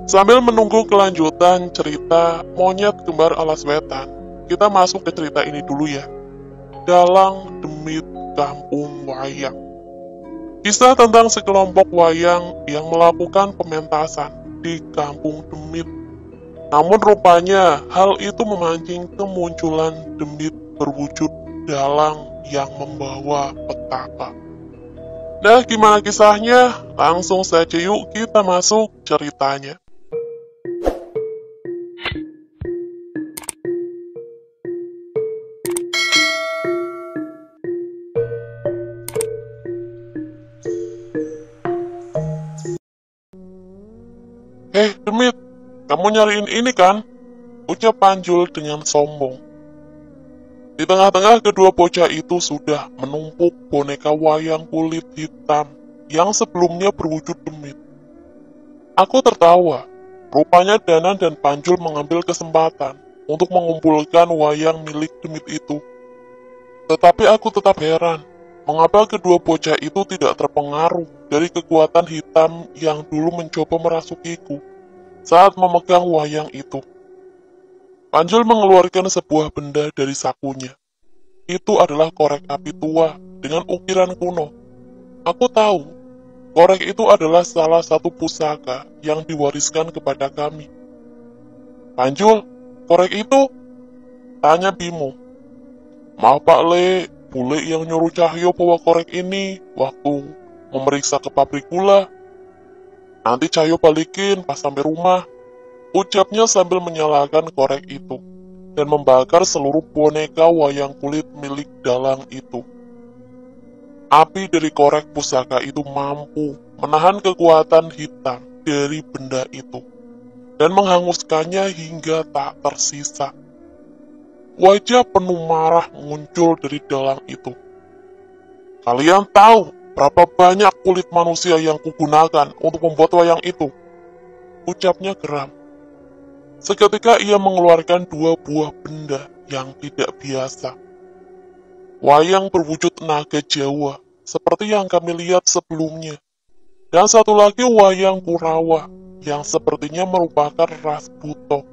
Sambil menunggu kelanjutan cerita Monyet Kembar Alas Wetan, kita masuk ke cerita ini dulu ya. Dalang Demit Kampung Wayang. Kisah tentang sekelompok wayang yang melakukan pementasan di Kampung Demit. Namun rupanya hal itu memancing kemunculan Demit berwujud dalang yang membawa petaka. Nah, gimana kisahnya? Langsung saja yuk kita masuk ceritanya. Demit, kamu nyariin ini kan? Ucap Panjul dengan sombong. Di tengah-tengah kedua bocah itu sudah menumpuk boneka wayang kulit hitam yang sebelumnya berwujud demit. Aku tertawa. Rupanya Danan dan Panjul mengambil kesempatan untuk mengumpulkan wayang milik demit itu. Tetapi aku tetap heran, mengapa kedua bocah itu tidak terpengaruh dari kekuatan hitam yang dulu mencoba merasukiku saat memegang wayang itu. Panjul mengeluarkan sebuah benda dari sakunya. Itu adalah korek api tua dengan ukiran kuno. Aku tahu, korek itu adalah salah satu pusaka yang diwariskan kepada kami. Panjul, korek itu? Tanya Bimo. Maaf Pak Le, bule yang nyuruh Cahyo bawa korek ini waktu memeriksa ke pabrik gula. Nanti Cahyo balikin pas sampai rumah, ucapnya sambil menyalakan korek itu dan membakar seluruh boneka wayang kulit milik dalang itu. Api dari korek pusaka itu mampu menahan kekuatan hitam dari benda itu dan menghanguskannya hingga tak tersisa. Wajah penuh marah muncul dari dalang itu. Kalian tahu berapa banyak kulit manusia yang kugunakan untuk membuat wayang itu? Ucapnya geram. Seketika ia mengeluarkan dua buah benda yang tidak biasa. Wayang berwujud naga Jawa, seperti yang kami lihat sebelumnya. Dan satu lagi wayang Kurawa, yang sepertinya merupakan ras buto.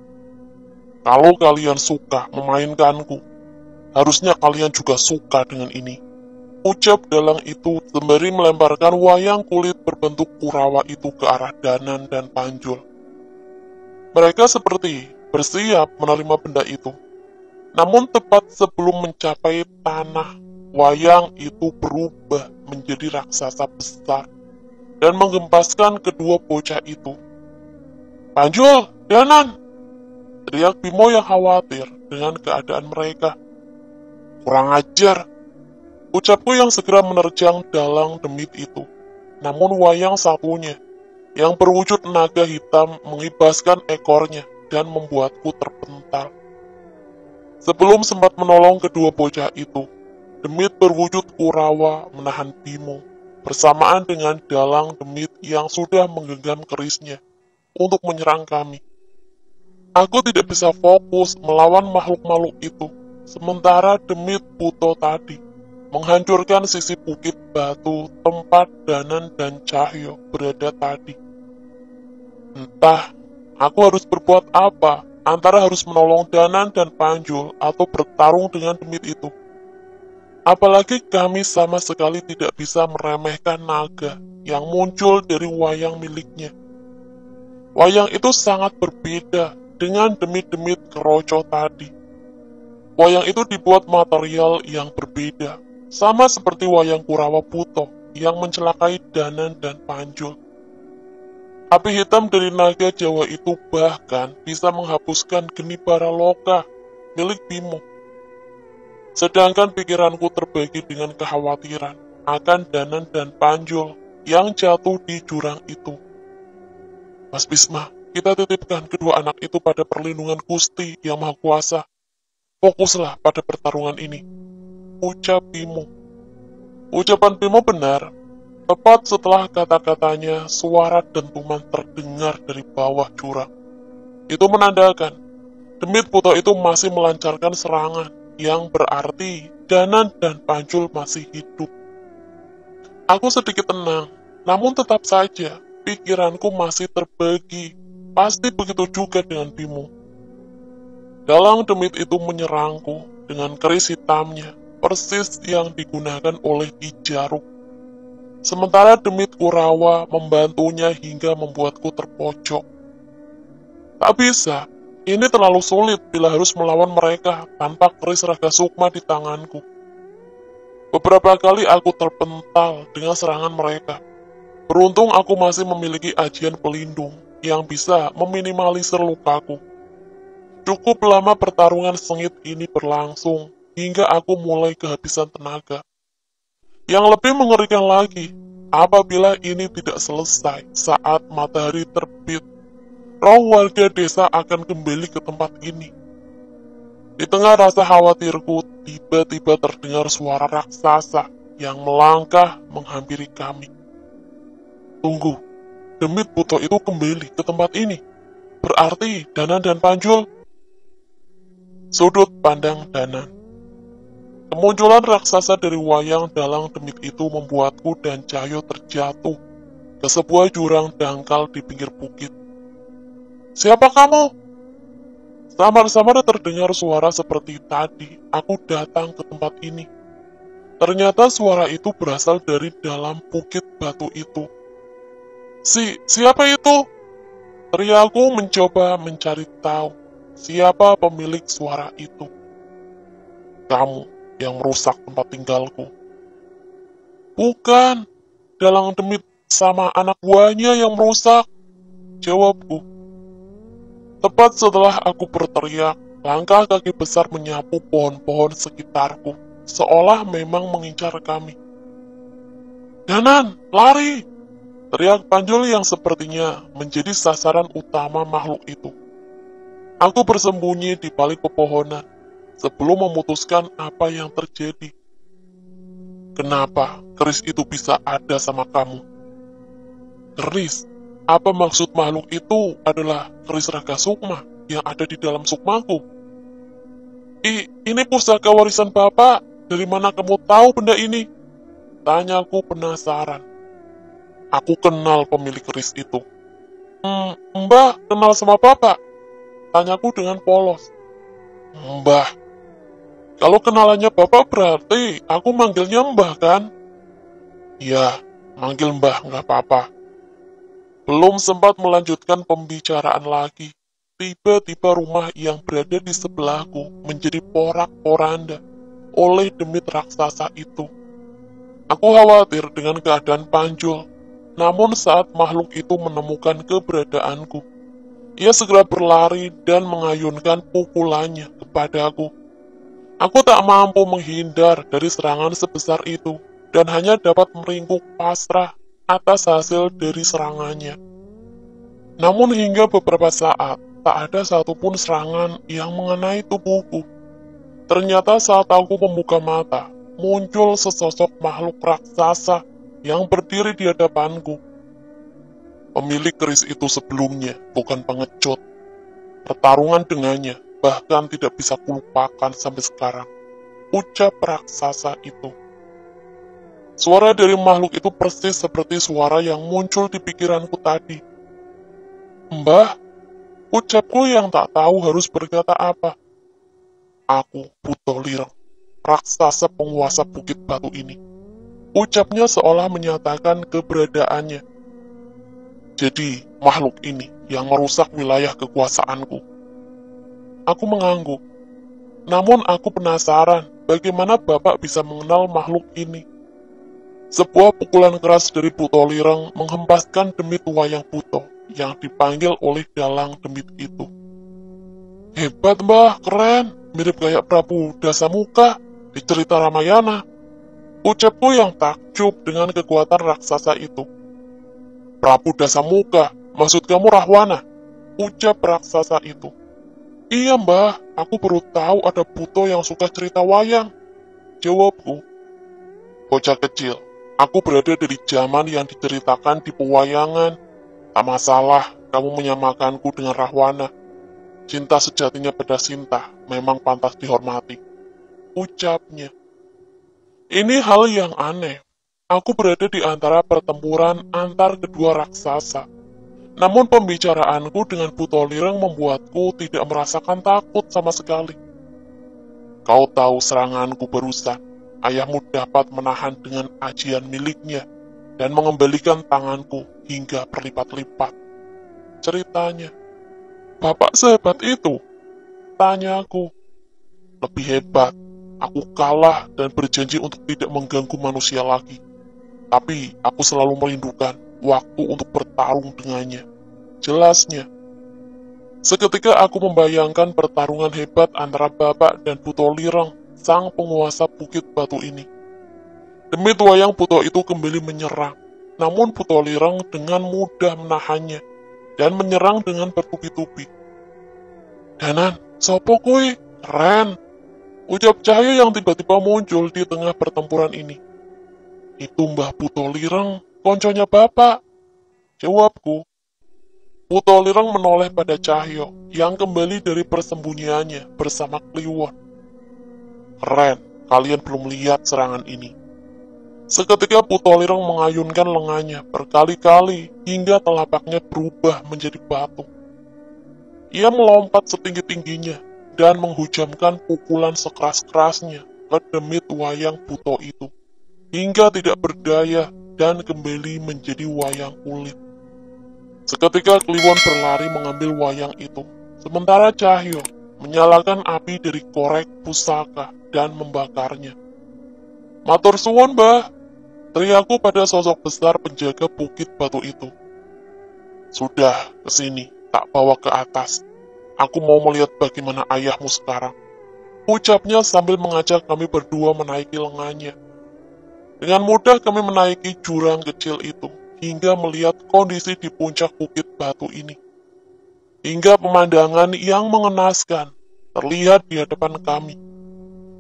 Kalau kalian suka memainkanku, harusnya kalian juga suka dengan ini. Ucap dalang itu sembari melemparkan wayang kulit berbentuk Kurawa itu ke arah Danan dan Panjul. Mereka seperti bersiap menerima benda itu. Namun tepat sebelum mencapai tanah, wayang itu berubah menjadi raksasa besar dan menggempaskan kedua bocah itu. Panjul, Danan! Teriak Bimo yang khawatir dengan keadaan mereka. Kurang ajar! Ucapku yang segera menerjang dalang demit itu. Namun wayang satunya, yang berwujud naga hitam mengibaskan ekornya dan membuatku terpental. Sebelum sempat menolong kedua bocah itu, demit berwujud Kurawa menahan Bimo, bersamaan dengan dalang demit yang sudah menggenggam kerisnya untuk menyerang kami. Aku tidak bisa fokus melawan makhluk-makhluk itu, sementara demit buto tadi menghancurkan sisi bukit batu tempat Danan dan Cahyo berada tadi. Entah, aku harus berbuat apa, antara harus menolong Danan dan Panjul atau bertarung dengan demit itu. Apalagi kami sama sekali tidak bisa meremehkan naga yang muncul dari wayang miliknya. Wayang itu sangat berbeda dengan demit-demit keroco tadi. Wayang itu dibuat material yang berbeda, sama seperti wayang Kurawa Buto yang mencelakai Danan dan Panjul. Api hitam dari naga Jawa itu bahkan bisa menghapuskan geni Baraloka milik Bimo. Sedangkan pikiranku terbagi dengan kekhawatiran akan Danan dan Panjul yang jatuh di jurang itu. Mas Bisma, kita titipkan kedua anak itu pada perlindungan Gusti yang Maha Kuasa. Fokuslah pada pertarungan ini, ucap Bimo. Ucapan Bimo benar. Tepat setelah kata-katanya, suara dentuman terdengar dari bawah jurang. Itu menandakan demit buto itu masih melancarkan serangan, yang berarti Danan dan Panjul masih hidup. Aku sedikit tenang, namun tetap saja pikiranku masih terbagi pasti begitu juga dengan Bimo. Dalang demit itu menyerangku dengan keris hitamnya, persis yang digunakan oleh Ki Jaruk. Sementara demit Kurawa membantunya hingga membuatku terpojok. Tak bisa, ini terlalu sulit bila harus melawan mereka tanpa keris Raga Sukma di tanganku. Beberapa kali aku terpental dengan serangan mereka. Beruntung aku masih memiliki ajian pelindung yang bisa meminimalisir lukaku. Cukup lama pertarungan sengit ini berlangsung hingga aku mulai kehabisan tenaga. Yang lebih mengerikan lagi, apabila ini tidak selesai saat matahari terbit, roh warga desa akan kembali ke tempat ini. Di tengah rasa khawatirku, tiba-tiba terdengar suara raksasa yang melangkah menghampiri kami. Tunggu, demit Buto itu kembali ke tempat ini. Berarti Danan dan Panjul. Sudut pandang Danan. Kemunculan raksasa dari wayang dalang demit itu membuatku dan Cahyo terjatuh ke sebuah jurang dangkal di pinggir bukit. Siapa kamu? Samar-samar terdengar suara seperti tadi. Aku datang ke tempat ini. Ternyata suara itu berasal dari dalam bukit batu itu. Siapa itu? Teriaku mencoba mencari tahu siapa pemilik suara itu. Kamu yang merusak tempat tinggalku. Bukan, dalang demit sama anak buahnya yang merusak, jawabku. Tepat setelah aku berteriak, langkah kaki besar menyapu pohon-pohon sekitarku, seolah memang mengincar kami. Danan, lari! Teriak Panjul yang sepertinya menjadi sasaran utama makhluk itu. Aku bersembunyi di balik pepohonan sebelum memutuskan apa yang terjadi. Kenapa keris itu bisa ada sama kamu? Keris? Apa maksud makhluk itu adalah keris Raga Sukma yang ada di dalam sukmaku? Ini pusaka warisan Bapak. Dari mana kamu tahu benda ini? Tanyaku penasaran. Aku kenal pemilik keris itu. Mbah kenal sama Bapak? Tanyaku dengan polos. Mbah. Kalau kenalannya Bapak berarti aku manggilnya Mbah kan? Ya, manggil Mbah nggak apa-apa. Belum sempat melanjutkan pembicaraan lagi. Tiba-tiba rumah yang berada di sebelahku menjadi porak-poranda oleh demit raksasa itu. Aku khawatir dengan keadaan Panjul. Namun saat makhluk itu menemukan keberadaanku, ia segera berlari dan mengayunkan pukulannya kepadaku. Aku tak mampu menghindar dari serangan sebesar itu, dan hanya dapat meringkuk pasrah atas hasil dari serangannya. Namun hingga beberapa saat, tak ada satupun serangan yang mengenai tubuhku. Ternyata saat aku membuka mata, muncul sesosok makhluk raksasa yang berdiri di hadapanku. Pemilik keris itu sebelumnya bukan pengecut. Pertarungan dengannya bahkan tidak bisa kulupakan sampai sekarang, ucap raksasa itu. Suara dari makhluk itu persis seperti suara yang muncul di pikiranku tadi. Mbah, ucapku yang tak tahu harus berkata apa. Aku Buto Lireng, raksasa penguasa bukit batu ini. Ucapnya seolah menyatakan keberadaannya. Jadi, makhluk ini yang merusak wilayah kekuasaanku. Aku mengangguk. Namun aku penasaran bagaimana Bapak bisa mengenal makhluk ini. Sebuah pukulan keras dari Buto Lireng menghempaskan demit wayang Buto yang dipanggil oleh dalang demit itu. Hebat Mbah, keren, mirip kayak Prabu Dasamuka di cerita Ramayana. Ucapku yang takjub dengan kekuatan raksasa itu. Prabu Dasamuka, maksud kamu Rahwana? Ucap raksasa itu. Iya Mbah, aku baru tahu ada Buto yang suka cerita wayang. Jawabku. Bocah kecil, aku berada dari zaman yang diceritakan di pewayangan. Tak masalah, kamu menyamakanku dengan Rahwana. Cinta sejatinya pada Sinta memang pantas dihormati. Ucapnya. Ini hal yang aneh. Aku berada di antara pertempuran antar kedua raksasa. Namun pembicaraanku dengan Putolireng membuatku tidak merasakan takut sama sekali. Kau tahu seranganku barusan, ayahmu dapat menahan dengan ajian miliknya dan mengembalikan tanganku hingga berlipat-lipat. Ceritanya, Bapak sehebat itu? Tanyaku. Lebih hebat, aku kalah dan berjanji untuk tidak mengganggu manusia lagi. Tapi aku selalu merindukan waktu untuk bertarung dengannya. Jelasnya. Seketika aku membayangkan pertarungan hebat antara Bapak dan Putolireng, sang penguasa Bukit Batu ini. Demi wayang Puto itu kembali menyerang, namun Putolireng dengan mudah menahannya dan menyerang dengan bertubi-tubi. Danan, sopo kuwi? Keren! Ucap Cahyo yang tiba-tiba muncul di tengah pertempuran ini. Itu Mbah Putolireng, konconya Bapak. Jawabku. Putolireng menoleh pada Cahyo yang kembali dari persembunyiannya bersama Kliwon. Keren, kalian belum lihat serangan ini. Seketika Putolireng mengayunkan lengannya berkali-kali hingga telapaknya berubah menjadi batu. Ia melompat setinggi-tingginya dan menghujamkan pukulan sekeras-kerasnya ke demit wayang Puto itu, hingga tidak berdaya dan kembali menjadi wayang kulit. Seketika Kliwon berlari mengambil wayang itu, sementara Cahyo menyalakan api dari korek pusaka dan membakarnya. Matur suwun, Mbah, teriakku pada sosok besar penjaga Bukit Batu itu. Sudah, kesini, tak bawa ke atas. Aku mau melihat bagaimana ayahmu sekarang. Ucapnya sambil mengajak kami berdua menaiki lengannya. Dengan mudah kami menaiki jurang kecil itu, hingga melihat kondisi di puncak Bukit Batu ini. Hingga pemandangan yang mengenaskan terlihat di hadapan kami.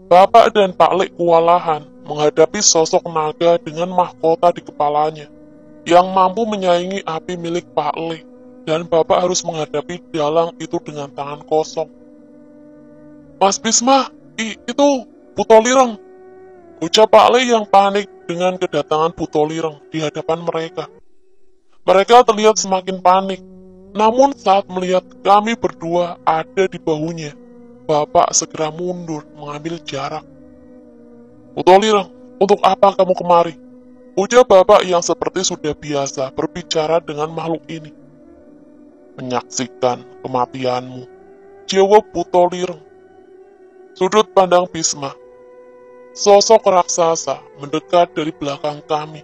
Bapak dan Pak Lek kewalahan menghadapi sosok naga dengan mahkota di kepalanya, yang mampu menyaingi api milik Pak Lek, dan Bapak harus menghadapi dalang itu dengan tangan kosong. Mas Bisma, itu Putolireng, ucap Pak Lek yang panik dengan kedatangan Putolireng di hadapan mereka. Mereka terlihat semakin panik, namun saat melihat kami berdua ada di bahunya, Bapak segera mundur mengambil jarak. Putolireng, untuk apa kamu kemari? Ucap Bapak yang seperti sudah biasa berbicara dengan makhluk ini. Menyaksikan kematianmu, jawab Putolireng. Sudut pandang Bisma. Sosok raksasa mendekat dari belakang kami,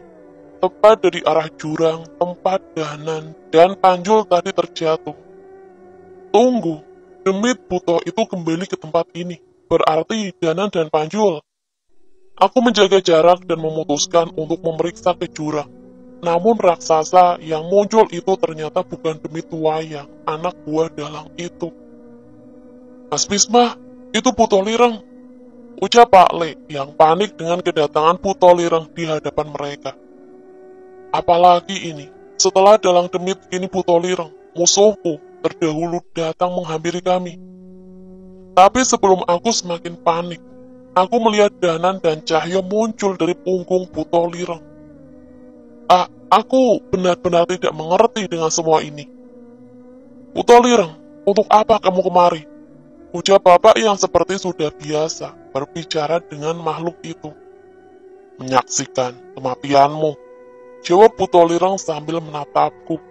tepat dari arah jurang tempat Danan dan Panjul tadi terjatuh. Tunggu, demit Puto itu kembali ke tempat ini, berarti Danan dan Panjul. Aku menjaga jarak dan memutuskan untuk memeriksa ke jurang. Namun raksasa yang muncul itu ternyata bukan demit wayang, anak buah dalang itu. Mas Bisma, itu Putolireng, ucap Pak Le yang panik dengan kedatangan Putolireng di hadapan mereka. Apalagi ini, setelah dalang demit kini Putolireng, musuhku, terdahulu datang menghampiri kami. Tapi sebelum aku semakin panik, aku melihat Danan dan Cahyo muncul dari punggung Putolireng. Aku benar-benar tidak mengerti dengan semua ini. Putolireng, untuk apa kamu kemari? Ucap Bapak yang seperti sudah biasa berbicara dengan makhluk itu. Menyaksikan kematianmu, jawab Putolireng sambil menatapku.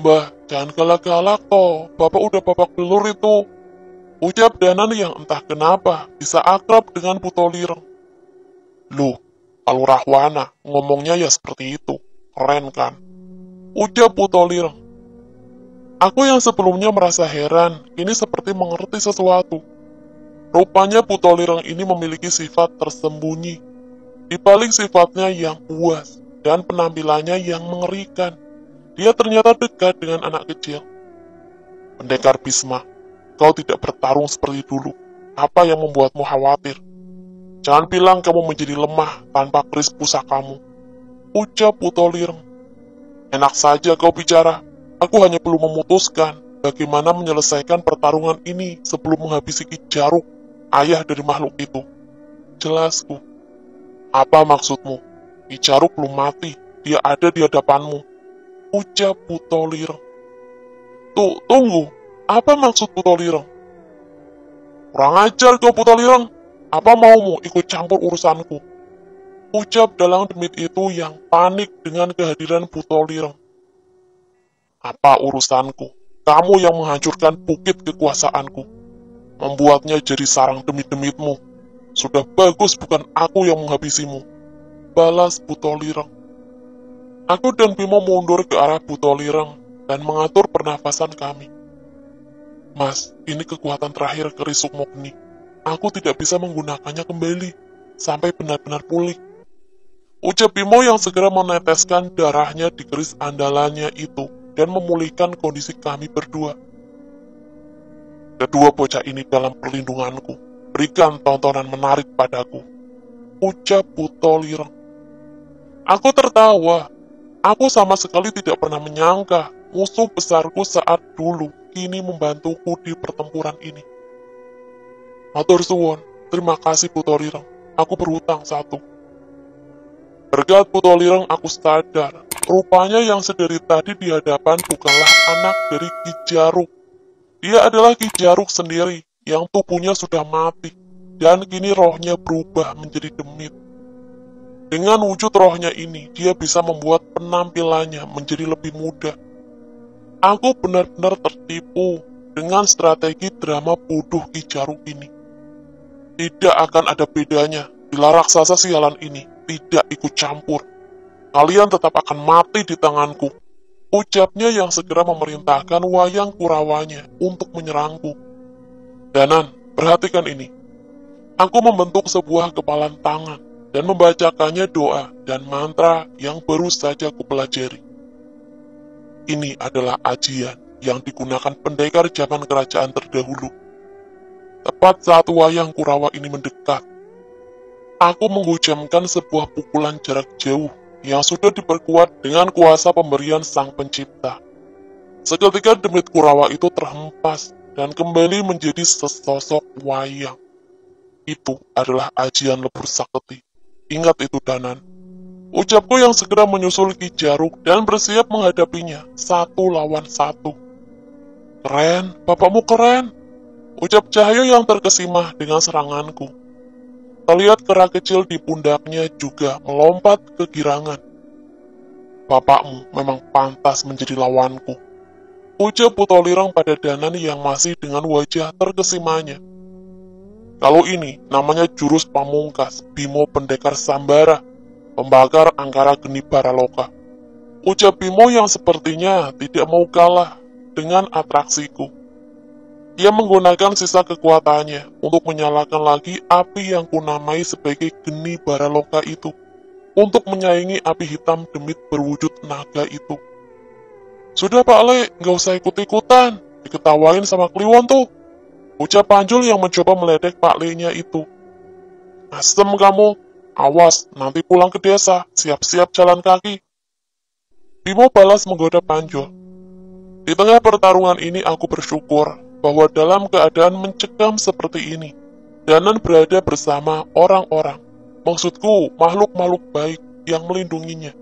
Mbah, jangan galak-galak toh, Bapak udah babak belur itu. Ucap Danan yang entah kenapa bisa akrab dengan Putolireng. Loh, kalau Rahwana ngomongnya ya seperti itu, keren kan? Ucap Putolireng. Aku yang sebelumnya merasa heran, kini seperti mengerti sesuatu. Rupanya Putolireng ini memiliki sifat tersembunyi. Di balik sifatnya yang puas dan penampilannya yang mengerikan, dia ternyata dekat dengan anak kecil. Pendekar Bisma, kau tidak bertarung seperti dulu. Apa yang membuatmu khawatir? Jangan bilang kamu menjadi lemah tanpa keris pusakamu. Ucap Putolireng. Enak saja kau bicara. Aku hanya perlu memutuskan bagaimana menyelesaikan pertarungan ini sebelum menghabisi Ki Jaruk, ayah dari makhluk itu. Jelasku. Apa maksudmu? Ki Jaruk belum mati. Dia ada di hadapanmu. ucap Putolireng. Tunggu, apa maksud Putolireng? Kurang ajar kau Putolireng, apa maumu ikut campur urusanku? Ucap dalang demit itu yang panik dengan kehadiran Putolireng. Apa urusanku? Kamu yang menghancurkan bukit kekuasaanku, membuatnya jadi sarang demit-demitmu. Sudah bagus bukan aku yang menghabisimu, balas Putolireng. Aku dan Bimo mundur ke arah Putolireng dan mengatur pernafasan kami. Mas, ini kekuatan terakhir keris Sukmogni. Aku tidak bisa menggunakannya kembali sampai benar-benar pulih. Ucap Bimo yang segera meneteskan darahnya di keris andalannya itu dan memulihkan kondisi kami berdua. Kedua bocah ini dalam perlindunganku. Berikan tontonan menarik padaku, ucap Putolireng. Aku tertawa. Aku sama sekali tidak pernah menyangka musuh besarku saat dulu kini membantuku di pertempuran ini. Matur suwun, terima kasih Putolireng. Aku berhutang satu. Berkat Putolireng aku sadar, rupanya yang sedari tadi di hadapan bukanlah anak dari Ki Jaruk. Dia adalah Ki Jaruk sendiri yang tubuhnya sudah mati, dan kini rohnya berubah menjadi demit. Dengan wujud rohnya ini, dia bisa membuat penampilannya menjadi lebih muda. Aku benar-benar tertipu dengan strategi drama bodoh Ki Jaruk ini. Tidak akan ada bedanya bila raksasa sialan ini tidak ikut campur. Kalian tetap akan mati di tanganku, ucapnya yang segera memerintahkan Wayang Kurawanya untuk menyerangku. Danan, perhatikan ini. Aku membentuk sebuah kepalan tangan dan membacakannya doa dan mantra yang baru saja kupelajari. Ini adalah ajian yang digunakan pendekar zaman kerajaan terdahulu. Tepat saat Wayang Kurawa ini mendekat, aku menghujamkan sebuah pukulan jarak jauh yang sudah diperkuat dengan kuasa pemberian Sang Pencipta. Seketika demit Kurawa itu terhempas dan kembali menjadi sesosok wayang. Itu adalah ajian lebur sakti. Ingat itu Danan. Ucapku yang segera menyusul Ki Jaruk dan bersiap menghadapinya 1 lawan 1. Keren, bapakmu keren. Ucap Cahyo yang terkesima dengan seranganku. Terlihat kera kecil di pundaknya juga melompat kegirangan. Bapakmu memang pantas menjadi lawanku, ucap Putolireng pada Danan yang masih dengan wajah terkesimanya. Kalau ini namanya jurus pamungkas Bimo Pendekar Sambara, pembakar angkara geni Baraloka. Ucap Bimo yang sepertinya tidak mau kalah dengan atraksiku. Ia menggunakan sisa kekuatannya untuk menyalakan lagi api yang kunamai sebagai geni Baraloka itu, untuk menyaingi api hitam demit berwujud naga itu. Sudah Pak Le, nggak usah ikut-ikutan, diketawain sama Kliwon tuh, ucap Panjul yang mencoba meledek Pak Le-nya itu. Asem kamu, awas, nanti pulang ke desa, siap-siap jalan kaki. Bimo balas menggoda Panjul. Di tengah pertarungan ini aku bersyukur bahwa dalam keadaan mencekam seperti ini, Danan berada bersama orang-orang, maksudku makhluk-makhluk baik yang melindunginya.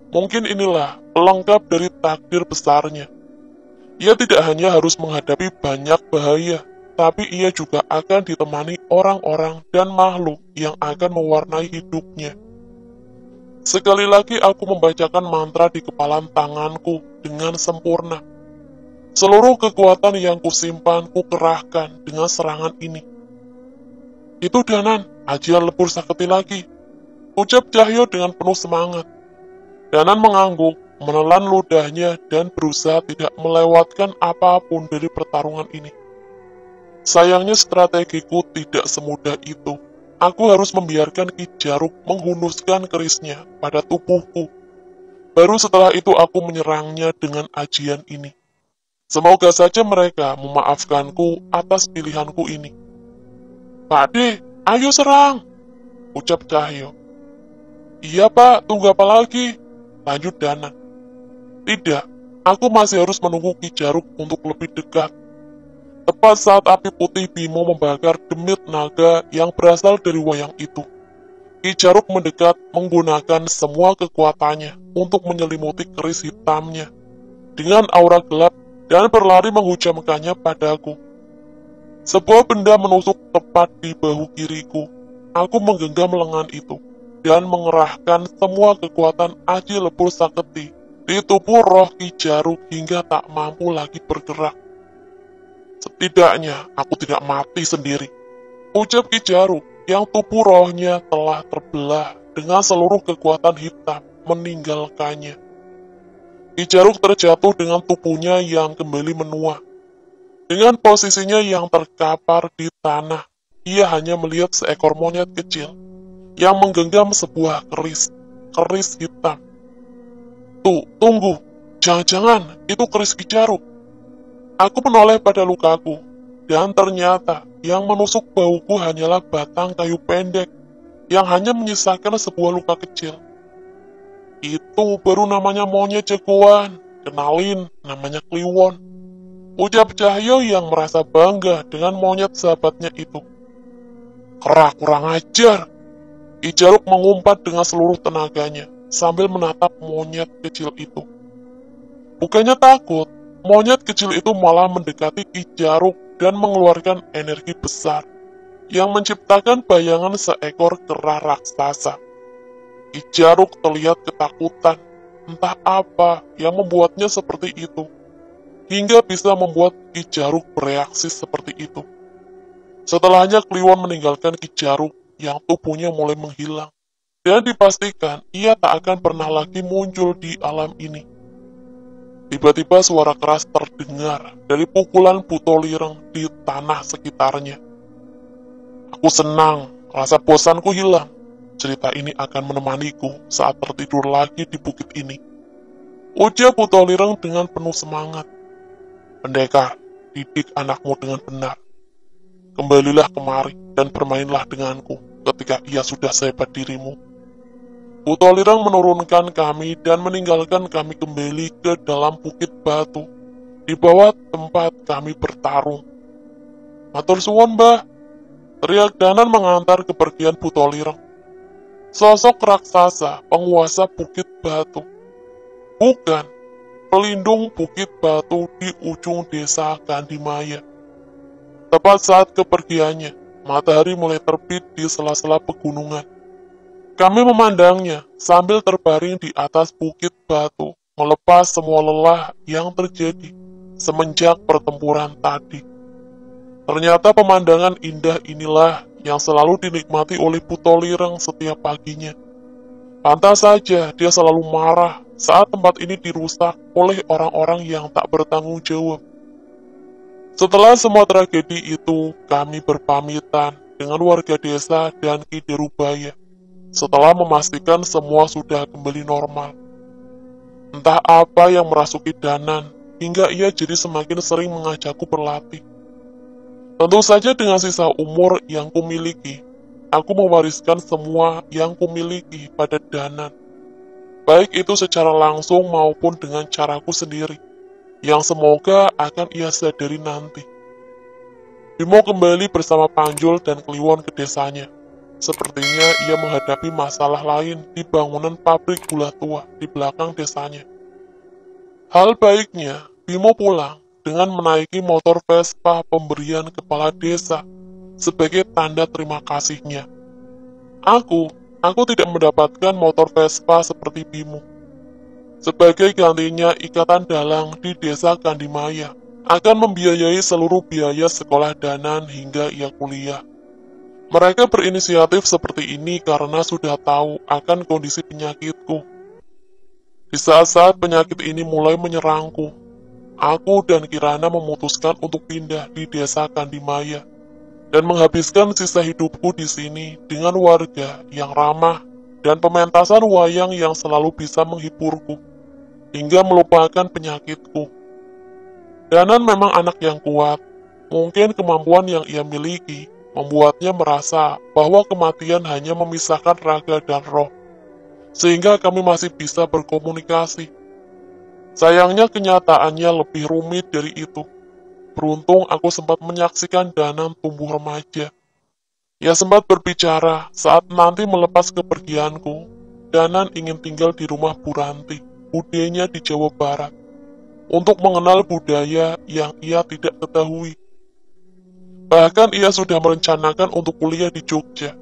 Mungkin inilah pelengkap dari takdir besarnya. Ia tidak hanya harus menghadapi banyak bahaya, tapi ia juga akan ditemani orang-orang dan makhluk yang akan mewarnai hidupnya. Sekali lagi aku membacakan mantra di kepalan tanganku dengan sempurna. Seluruh kekuatan yang kusimpan kukerahkan dengan serangan ini. Itu Danan, ajian lebur sakti lagi, ucap Cahyo dengan penuh semangat. Danan mengangguk, menelan ludahnya dan berusaha tidak melewatkan apapun dari pertarungan ini. Sayangnya strategiku tidak semudah itu. Aku harus membiarkan Ki Jaruk menghunuskan kerisnya pada tubuhku. Baru setelah itu aku menyerangnya dengan ajian ini. Semoga saja mereka memaafkanku atas pilihanku ini. Pak De, ayo serang, ucap Cahyo. Iya Pak, tunggu apa lagi? Lanjut Danan. Tidak, aku masih harus menunggu Ki Jaruk untuk lebih dekat. Tepat saat api putih Bimo membakar demit naga yang berasal dari wayang itu. Ki Jaruk mendekat menggunakan semua kekuatannya untuk menyelimuti keris hitamnya dengan aura gelap dan berlari menghujamkannya padaku. Sebuah benda menusuk tepat di bahu kiriku. Aku menggenggam lengan itu dan mengerahkan semua kekuatan aji lebur saketi di tubuh roh Ki Jaruk hingga tak mampu lagi bergerak. Setidaknya aku tidak mati sendiri, ucap Ki Jaruk yang tubuh rohnya telah terbelah dengan seluruh kekuatan hitam meninggalkannya. Ki Jaruk terjatuh dengan tubuhnya yang kembali menua. Dengan posisinya yang terkapar di tanah, ia hanya melihat seekor monyet kecil yang menggenggam sebuah keris hitam. Tunggu, jangan-jangan itu keris Ki Jaruk. Aku menoleh pada lukaku, dan ternyata yang menusuk bahuku hanyalah batang kayu pendek yang hanya menyisakan sebuah luka kecil. Itu baru namanya monyet jagoan, kenalin, namanya Kliwon, ucap Cahyo yang merasa bangga dengan monyet sahabatnya itu. Kerak kurang ajar, Ki Jaruk mengumpat dengan seluruh tenaganya sambil menatap monyet kecil itu. Bukannya takut, monyet kecil itu malah mendekati Ki Jaruk dan mengeluarkan energi besar yang menciptakan bayangan seekor kera raksasa. Ki Jaruk terlihat ketakutan, entah apa yang membuatnya seperti itu, hingga bisa membuat Ki Jaruk bereaksi seperti itu. Setelahnya Kliwon meninggalkan Ki Jaruk yang tubuhnya mulai menghilang, dan dipastikan ia tak akan pernah lagi muncul di alam ini. Tiba-tiba suara keras terdengar dari pukulan Butolireng di tanah sekitarnya. Aku senang, rasa bosanku hilang. Cerita ini akan menemaniku saat tertidur lagi di bukit ini, ujar Butolireng dengan penuh semangat. Pendekar, didik anakmu dengan benar. Kembalilah kemari dan bermainlah denganku ketika ia sudah sehebat dirimu. Butolireng menurunkan kami dan meninggalkan kami kembali ke dalam bukit batu di bawah tempat kami bertarung. Matur suwun, Mbah, teriak Danan mengantar kepergian Butolireng, sosok raksasa penguasa bukit batu. Bukan, pelindung bukit batu di ujung desa Gandimaya. Tepat saat kepergiannya, matahari mulai terbit di sela-sela pegunungan. Kami memandangnya sambil terbaring di atas bukit batu, melepas semua lelah yang terjadi semenjak pertempuran tadi. Ternyata pemandangan indah inilah yang selalu dinikmati oleh Butolireng setiap paginya. Pantas saja dia selalu marah saat tempat ini dirusak oleh orang-orang yang tak bertanggung jawab. Setelah semua tragedi itu, kami berpamitan dengan warga desa dan Ki Derubaya. Setelah memastikan semua sudah kembali normal. Entah apa yang merasuki Danan, hingga ia jadi semakin sering mengajakku berlatih. Tentu saja dengan sisa umur yang kumiliki, aku mewariskan semua yang kumiliki pada Danan. Baik itu secara langsung maupun dengan caraku sendiri, yang semoga akan ia sadari nanti. Bimo kembali bersama Panjul dan Kliwon ke desanya. Sepertinya ia menghadapi masalah lain di bangunan pabrik gula tua di belakang desanya. Hal baiknya, Bimo pulang dengan menaiki motor Vespa pemberian kepala desa sebagai tanda terima kasihnya. Aku tidak mendapatkan motor Vespa seperti Bimo. Sebagai gantinya, Ikatan Dalang di desa Gandimaya akan membiayai seluruh biaya sekolah Danan hingga ia kuliah. Mereka berinisiatif seperti ini karena sudah tahu akan kondisi penyakitku. Di saat-saat penyakit ini mulai menyerangku, aku dan Kirana memutuskan untuk pindah di desa Gandimaya dan menghabiskan sisa hidupku di sini dengan warga yang ramah dan pementasan wayang yang selalu bisa menghiburku hingga melupakan penyakitku. Danan memang anak yang kuat, mungkin kemampuan yang ia miliki membuatnya merasa bahwa kematian hanya memisahkan raga dan roh, sehingga kami masih bisa berkomunikasi. Sayangnya kenyataannya lebih rumit dari itu. Beruntung aku sempat menyaksikan Danan tumbuh remaja. Ia sempat berbicara saat nanti melepas kepergianku, Danan ingin tinggal di rumah Bu Ranti, budenya di Jawa Barat, untuk mengenal budaya yang ia tidak ketahui. Bahkan ia sudah merencanakan untuk kuliah di Jogja.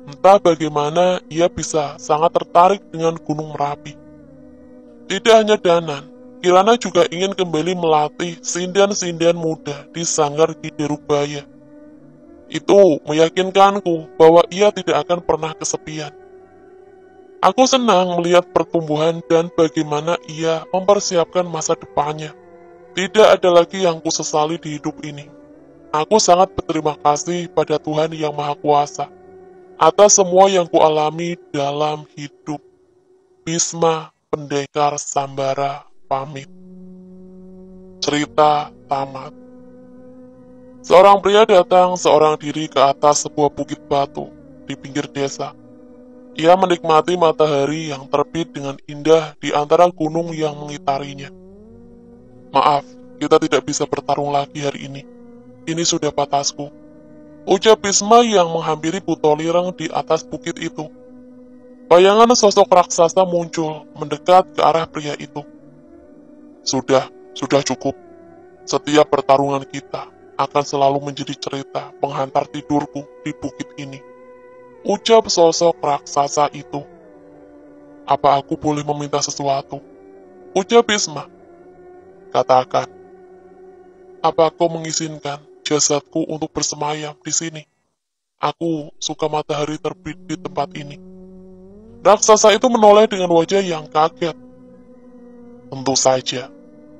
Entah bagaimana ia bisa sangat tertarik dengan Gunung Merapi. Tidak hanya Danan, Kirana juga ingin kembali melatih sindian-sindian muda di Sanggar Giderubaya. Itu meyakinkanku bahwa ia tidak akan pernah kesepian. Aku senang melihat pertumbuhan dan bagaimana ia mempersiapkan masa depannya. Tidak ada lagi yang kusesali di hidup ini. Aku sangat berterima kasih pada Tuhan Yang Maha Kuasa atas semua yang kualami dalam hidup. Bisma Pendekar Sambara pamit. Cerita tamat. Seorang pria datang seorang diri ke atas sebuah bukit batu di pinggir desa. Ia menikmati matahari yang terbit dengan indah di antara gunung yang mengitarinya. Maaf, kita tidak bisa bertarung lagi hari ini. Ini sudah batasku. Ucap Bisma yang menghampiri Butolireng di atas bukit itu. Bayangan sosok raksasa muncul mendekat ke arah pria itu. Sudah cukup. Setiap pertarungan kita akan selalu menjadi cerita penghantar tidurku di bukit ini. Ucap sosok raksasa itu. Apa aku boleh meminta sesuatu? Ucap Bisma. Katakan. Apa kau mengizinkan jasadku untuk bersemayam di sini? Aku suka matahari terbit di tempat ini. Raksasa itu menoleh dengan wajah yang kaget. Tentu saja,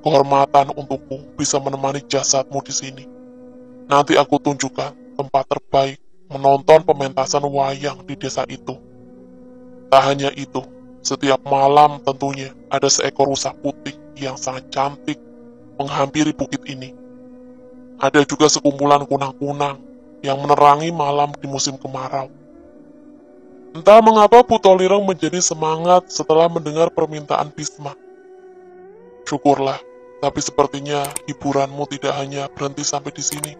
kehormatan untukku bisa menemani jasadmu di sini. Nanti aku tunjukkan tempat terbaik menonton pementasan wayang di desa itu. Tak hanya itu, setiap malam tentunya ada seekor rusa putih yang sangat cantik menghampiri bukit ini. Ada juga sekumpulan kunang-kunang yang menerangi malam di musim kemarau. Entah mengapa Butolireng menjadi semangat setelah mendengar permintaan Bisma. Syukurlah, tapi sepertinya hiburanmu tidak hanya berhenti sampai di sini.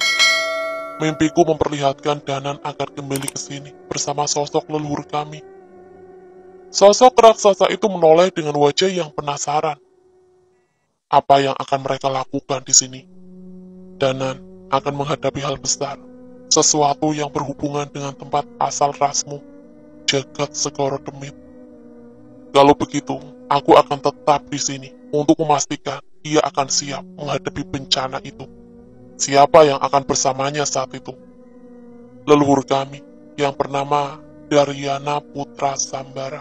Mimpiku memperlihatkan Danan agar kembali ke sini bersama sosok leluhur kami. Sosok raksasa itu menoleh dengan wajah yang penasaran. Apa yang akan mereka lakukan di sini? Danan akan menghadapi hal besar, sesuatu yang berhubungan dengan tempat asal rasmu, Jagat Segoro Demit. Kalau begitu, aku akan tetap di sini untuk memastikan ia akan siap menghadapi bencana itu. Siapa yang akan bersamanya saat itu? Leluhur kami yang bernama Daryana Putra Sambara.